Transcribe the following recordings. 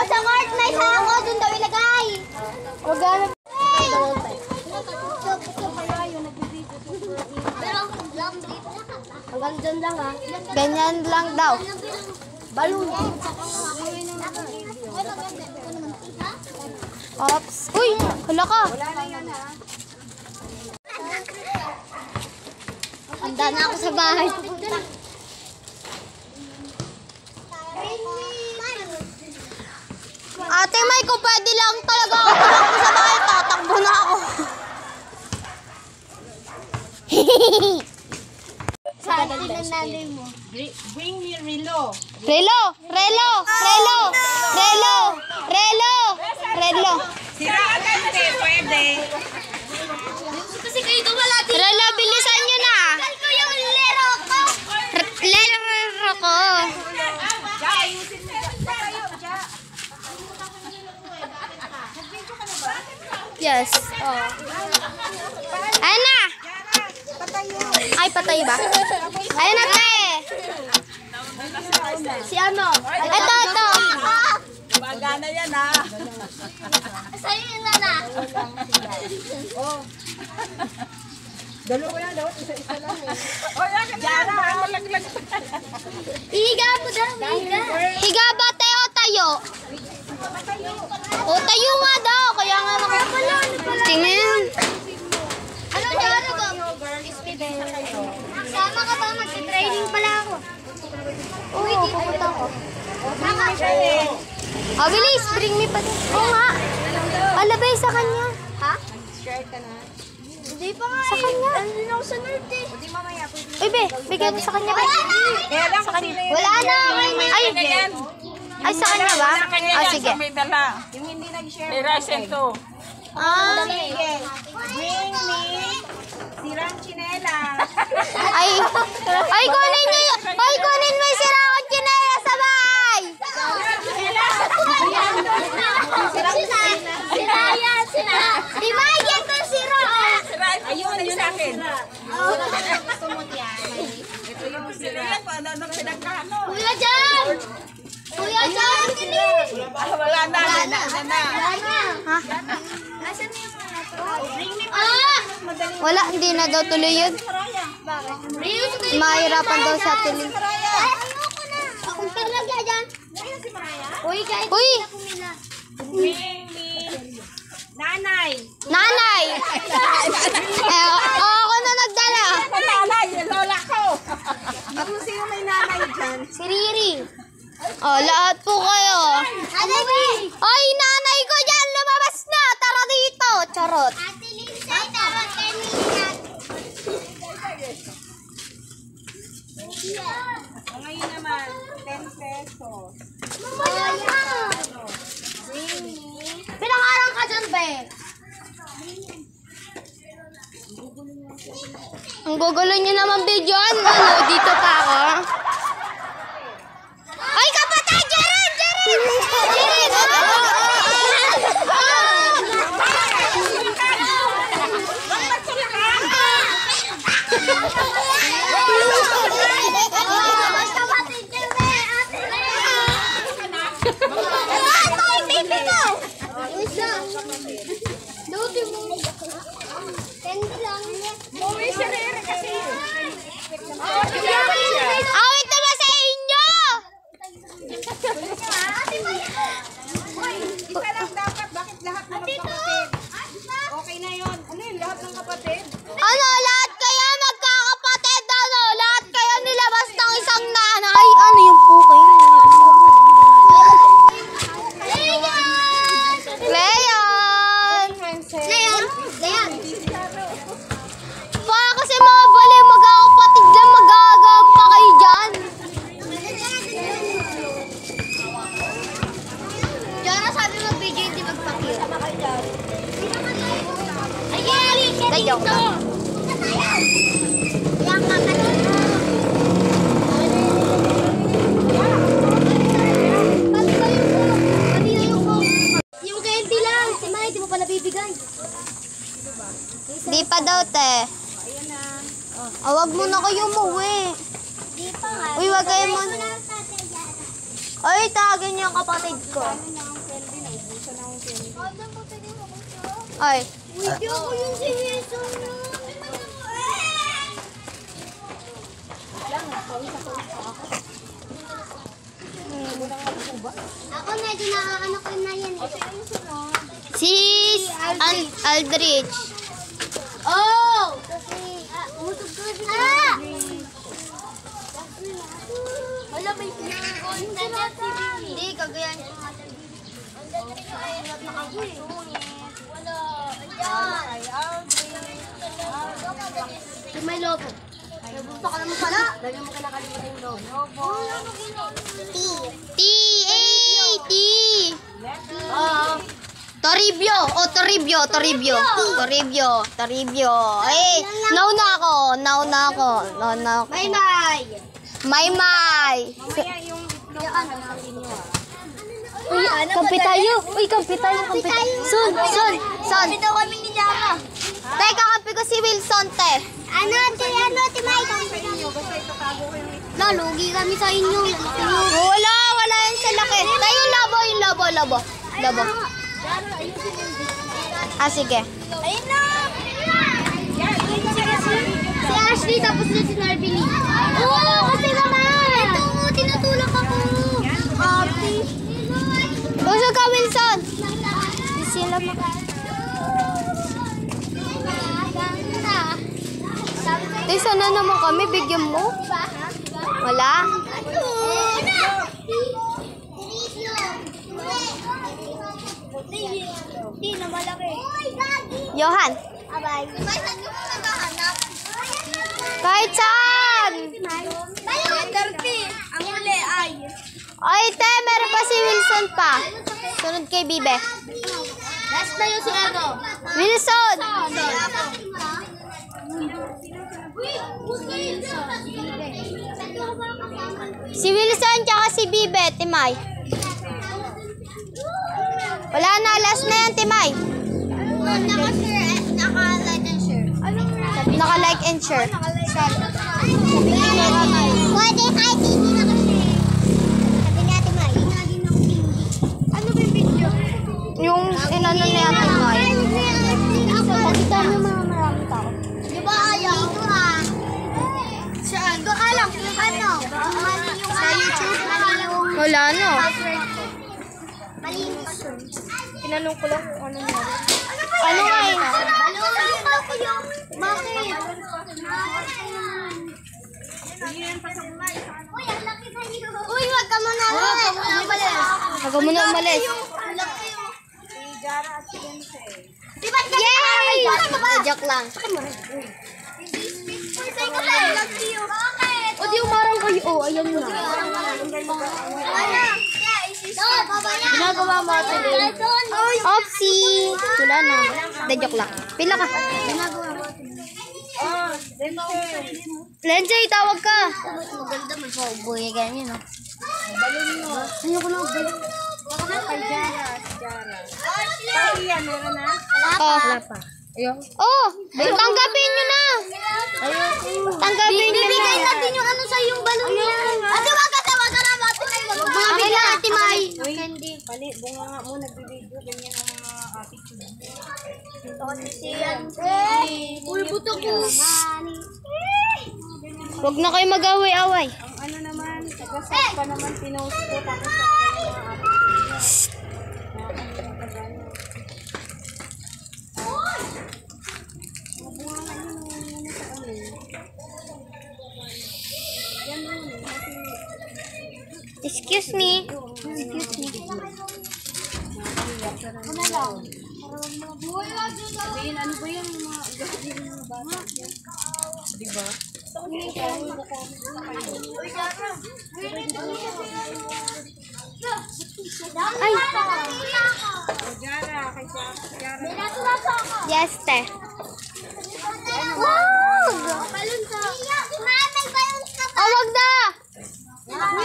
sa Mart, may sako. Doon daw ilagay. Huwag gano'n. Hanggang dyan lang ha. Ganyan lang daw. Balon. Ops. Uy, hala ka. Handa na ako sa bahay. Ate May, kung pwede lang talaga ako tumakbo sa bahay, tatakbo na ako. Saan ng nanay mo? Bring me Relo. Relo, Relo, Relo, Relo, Relo, Relo. Siraan kasi, pwede. Kasi kayo dumala dito. Relo, bilisan nyo na. Kal ko yung lero ko. Lero ko. Yes. Oh. Ayun na. Ay, patay ba? Ayun na, te. Si ano? Ito, ito. Magana yan ha. Sa'yo yung nana. Dalawa yan daw, isa-isa lang eh. O yan ka na, malaglag. Ihiga mo daw, ihiga. Higa ba, te, o tayo? O, tayo nga daw. Kaya nga tingin. Ano niya, ano ba? Sama ka ba? Mag-training pala ako. Oo, pupunta ko. Sama. Oh, bilis. Bring me pa din. Oo nga. Alabay sa kanya. Ha? Share ka na. Hindi pa nga Sa kanya. Ano na ako sa nerd eh. Hindi mamaya, pwede. Uy, be. Bigay mo sa kanya. Be. Kaya lang kasi na yun. Wala na. Ay, ay, sa kanya ba? Ah, sige. May dala. Yung hindi nag-share. May Ryzen 2. Ah, Bring me sirang chinela. ay, ay, kunin niyo. Ay, kunin mo yung sira akong chinela sa bahay. Sira yan, sira. Di ba yan to sira? Ayun, ayun sa akin. Ito yung sila. Paano nang pinagkano? Kuya Jan! Kuya Jan! Wala na. Wala na. Ha? Asan na yung mga to? Wala, hindi na daw tuloy yun. Mahirapan daw sa tuloy. Ayoko na. Kung pinlagya dyan. Uy, kahit Uy! hindi na kumila. Bring me nanay. Nanay! Eh, ako na nagdala. Nanay, lola ko. Ako sino may nanay dyan? Si Riri. Oh, lahat po kayo. Ate Lee! Ay, nanay ko dyan! Lumabas na! Tara dito! Charot. Ate Lindsay, tawag kay Nina. Ngayon naman, 10 pesos. Pinangarang ka dyan, be. Ang gugulo niyo naman video. Ano, dito pa ako. Ay, kapatid! Jared! Jared! Awit naman sa inyo! Isa lang dapat, bakit lahat ng magkakapatid? Okay na yun. Ano yun, lahat ng kapatid? Ano, lahat kayo magkakapatid, ano? Lahat kayo nilabas ng isang nanay. Ano yung pukay? Leon! Leon! Pa, kasi mga bali, magkakapatid lang, magagawag pa kayo dyan. Jara, sabi mo, BJ, hindi magpakita. Ayun! Dadyaw ka. Yang kakaroon. Yung candy lang. Si Mike, di mo pa nabibigay. Di pa daw, te. Wag mo na kayo umuwi. Di pa nga. Uy, wag kayo mo. Ay, tagin niyo ang kapatid ko. Ano na ang candy? Naubusan na ang candy. Ay. Video ko yung si Wilson. Lang, pawis ako sa ako. Wala nga po ba? Ako medyo nakakano ko na yan. O, sino yung sunod? Si Aldrich. Oh! Kasi, umusog ko si Wala, may sinagol na hindi, kagayan ko nga sa wala, ayan. May lobo. Nabuto ka naman pala. Dahil mo kinakalimutan yung lobo. T-A-T. Oo. Toribio. Eh, nauna ako. Maymay. Mamaya yung itlog na natin nyo ah. Kampi tayo. Son. Sabi daw kami ni Jama. Teka, kampi ko si Wilson, te. Ano, ti May? Sa inyo, basta ito tago ko yung itlog. Nalugi kami sa inyo. Wala yan sa laki. Tayo yung lobo. Ah, sige. Ayun na! Si Ashley tapos na si Narvili. Oo, kasi naman! Ito, tinutulak ako. Ate. Gusto ka, Wilson? Sila Tay, sana naman kami. Bigyan mo. Wala? Hindi na malaki. Johan. Abay. Saan yung naghahanap? Kahit saan. Letter P. Ang uli ay. Ay, te, meron pa si Wilson pa. Sunod kay Bibe. Last na yung si ano. Wilson. Si Wilson tsaka si Bibe, Timay. Wala na, last na yan, Timay. Naka-like and share. Naka-like and share. Pwede kahit hindi naka-share. Sabi natin May. Ano ba yung video? Yung inano niya, Timay. Pakita mo mga maraming tao. Di ba ayaw? Dito ah. Saan? Doon alam kung ano. Mali yung sa YouTube. Mali yung Wala no. mali yung password. Tinanong ko lang kung ano meron. Ano nga eh? Bakit? Uy, wag ka muna. Huwag mo na umalis. Si Jara at si Bense. Yay! Joke lang. O di umarang kayo. Oh, ayan na. Ginagawa mo ito din. Oopsie! Wala na. De, joke lang. Pila ka. Oh, Bense. Lenjay, tawag ka. Maganda magpabuhay ganyan, no? Balon mo. Ayoko na balon. Kay Jara, si Jara. Pati yan, meron na? Oh. pa. Ayun. Oh, tanggapin nyo na. Tanggapin nyo na. Bibigay natin yung ano sa yung balon niya. Ate, wag ka na. Mga bigla, Ate May. Uy, pali, bunga nga mo, nagbibideo, ganyan ang mga attitude. Uy, buto ko. Huwag na kayo mag-away-away. Ang ano naman, taga-sat pa naman pinost ko, tapos sa mga attitude niya. Excuse me. Sabihin, ano ba yan yung mga gagawin ng mga bata? Diba? Ay. O Jara, kay Jara. Yes, te. Wag! Balon ka. May balon ka pa. Oh, wag na.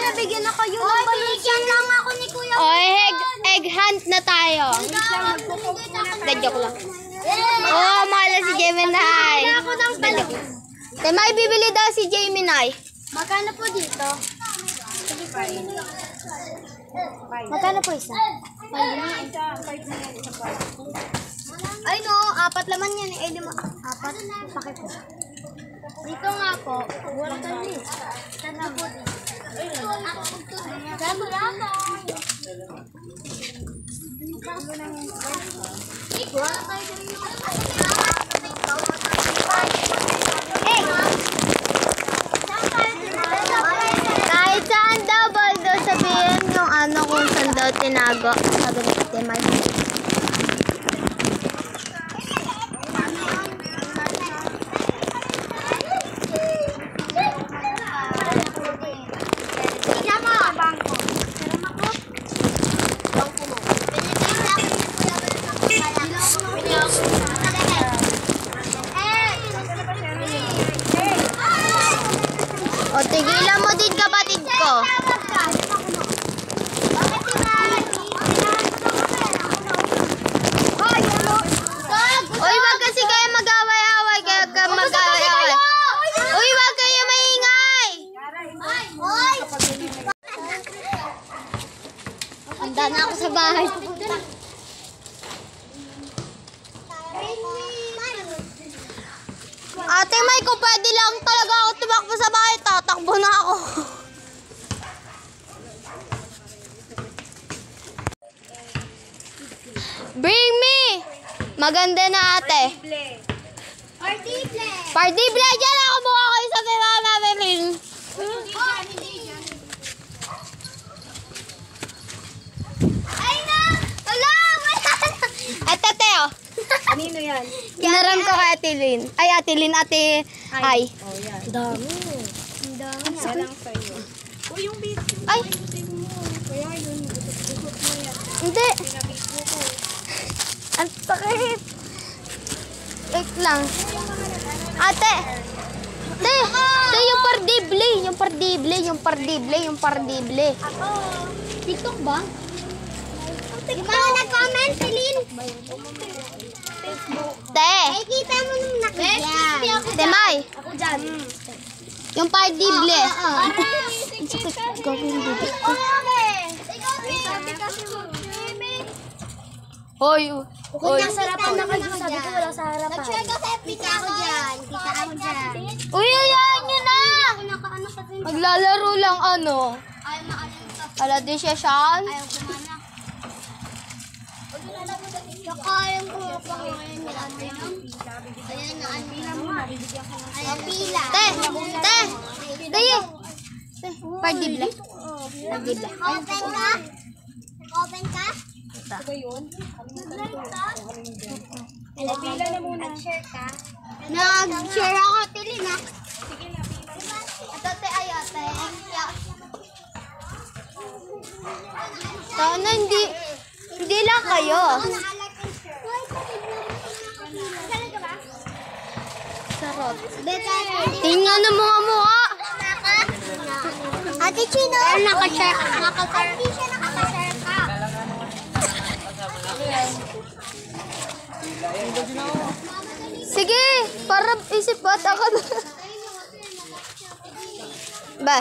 Nabigyan na kayo ng balon. Binigyan lang ako ni Kuya. Oh, egg hunt na tayo. De, joke lang. Oh, mahal si Gemini. Ako ng balon. Te, may bibili daw si Gemini. Magkano po dito? Magkano po isa? Ay no, 4 laman yan. Eh, 5. 4? Bakit po? Dito nga po. Wala ka rin. Sana po din. Dami lang. Kahit saan daw, Baldo, sabihin yung ano kung saan daw tinago. Sabi ni Ate May. O, tigilan mo din kapatid ko. Uy, wag kasi kayo mag-away-away. Kaya ka mag-away-away. Uy, wag kayo maingay. Handa na ako sa bahay. Ate May, kung pwede lang talaga ako tumakbo sa bahay, tatakbo na ako. Bring me! Maganda na ate. Pardible! Diyan ako mukha kayo sa Mama Meling. Ay na! Wala! Wala! At ate, oh. Kanino yan? Inaram ko kay Ate Lynn. Ay, Ate Lynn, Ate Ay. Oh, yan. Dami. Yan lang sa'yo. Uy, yung video. Ay, Kaya yun, gutot mo yan. hindi. Pinabigyo ko. Ang sakit. Wait lang. Ate. Ate, yung pardible. Yung pardible, yung pardible, yung pardible. TikTok ba? Yung mga nag-comment, Celine. Te. Ay, kita mo naman ako dyan. Te May. Ako dyan. Yung pardible. Ang sakit. Gagawin yung bibig ko. Ikaw, sabi kasi mo. Hoy. Kung nasa harapan na kayo, sabi ko wala sa harapan. Nag-share ka sa FB ako dyan. Kita ako dyan. Uy, ayaw nyo na. Ako nakaano sa tin. Maglalaro lang ano. Ay, maalim ka. Ala di siya siyan. Ayaw kumana. Kakain ko pa ngayon ni ate. Ayan na, ayan pila. Te. Te. Te. Pardible. Pardible. Open ka? Open ka? Ito ba yun? Pila na muna. Nag-share ka? Nag-share ako, Tilin ha. Ito te, ayote. Sana hindi lang kayo. Sarap. Tingnan mo mga mukha. Ate Chino. Naka-share ka. Hindi siya naka-share ka. Sige, para isip bata ka na. Ba?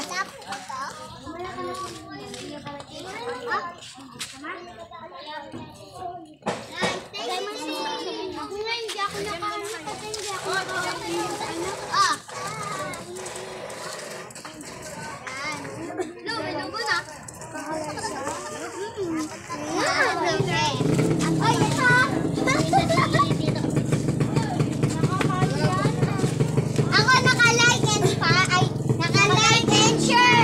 Ako naka-like and share.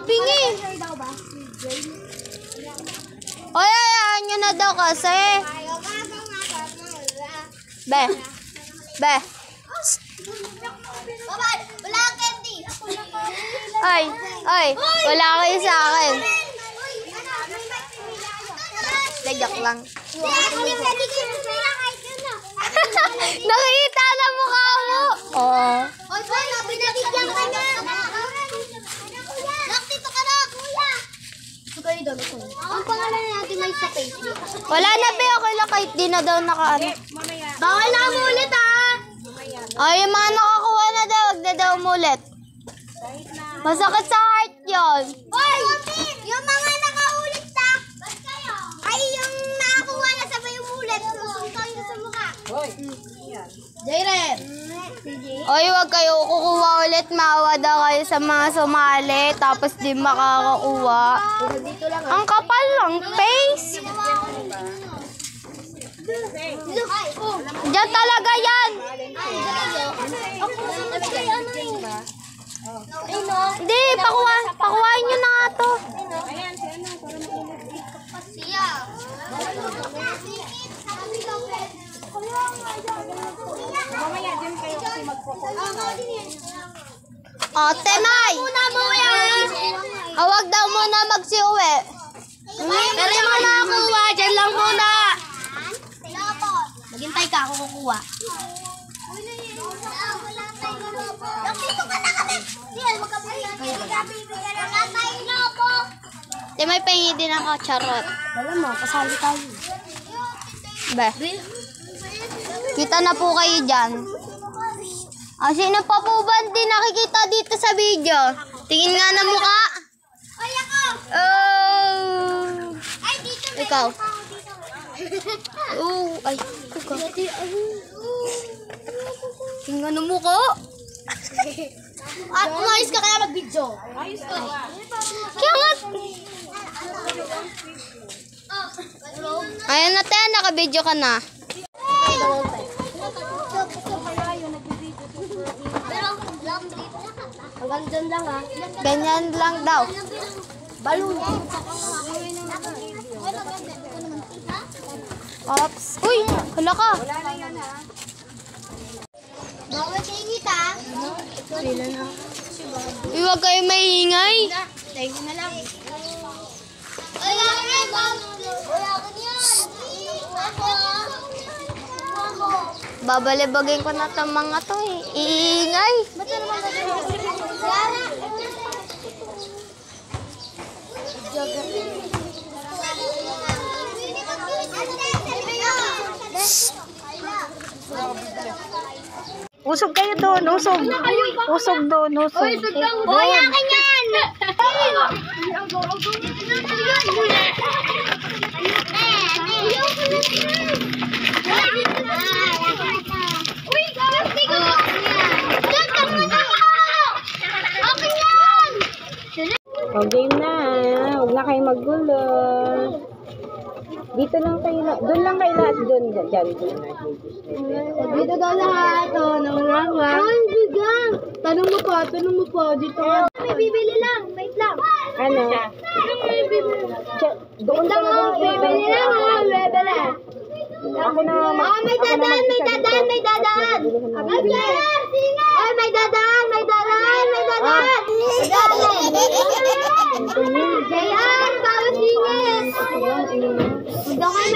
bingi. Oy, ayahan nyo na daw kasi. Be. Wala candy. Ay, wala kayo sa akin. Joke lang. Nakita na mukha mo. Oo. Oy, boy, binabigyan ka na. Dito ka na, kuya. Ang pangalan natin may sa Facebook. Wala na ba ako lang kahit di na daw nakaano. Bawal na umulit ah. Ay, yung mga nakakuha na daw, wag na daw umulit. Masakit sa heart yun. Hoy! Yung mga nakaulit na, ay yung nakakuha na sabay umulit. Susunod na sa mukha. Hoy. Jayren! Oy, wag kayo kukuha ulit. Maawa daw kayo sa mga sumali. Tapos di makakakuha. Ang kapal ng face. Diyan talaga yan. Hindi, pakuhain nyo na nga to. Mamaya din kayo kasi magpo-focus. Ate May! Awag daw muna magsiuwi. Pero yung mga nakakuha, dyan lang muna. Maghintay ka, ako kukuha. Dito ka na kami. Siya, magkabigyan. Magkabigyan na po. Ate May, pahingi din ako, charot. Wala mo, kasali tayo. Be. Kita na po kayo dyan. Sino pa po ba hindi nakikita dito sa video? Tingin nga na mukha. Ay, ako! Oh. Ay, dito na Ikaw. ako. Oh, ay. Ikaw. Tingnan na mukha. At umayos ka kaya mag-video. Kaya nga. Ayan na tayo, naka-video ka na. Hanggang dyan lang ha. Ganyan lang daw. Balon. Ops. Uy, hala ka. Bawal kayo ngita. Uy, huwag kayo maingay. Thank you na lang. Ay, wala ka niyan. Babalibagin ko na itong mga to eh. Iingay. Ba't na naman Yara. Usog kayo doon, usog. Usog doon, usog. Hoy, akin yan! Uy, gusti ko! Diyan ka muna! Akin yan! O, game na. Huwag na kayo maggulo. Dito lang kayo, doon lang kayo lahat doon. Dyan. Dito daw lahat. Nauna ka. Ay, bigang. Tanong mo pa. Dito ka. May bibili lang. Wait lang. Ano? May bibili. Doon ka na doon. Bibili lang. Bibili. Ako na. May dadaan. Okay. Ay, may dadaan. Jayan, bawat singit. Huwag daw kayo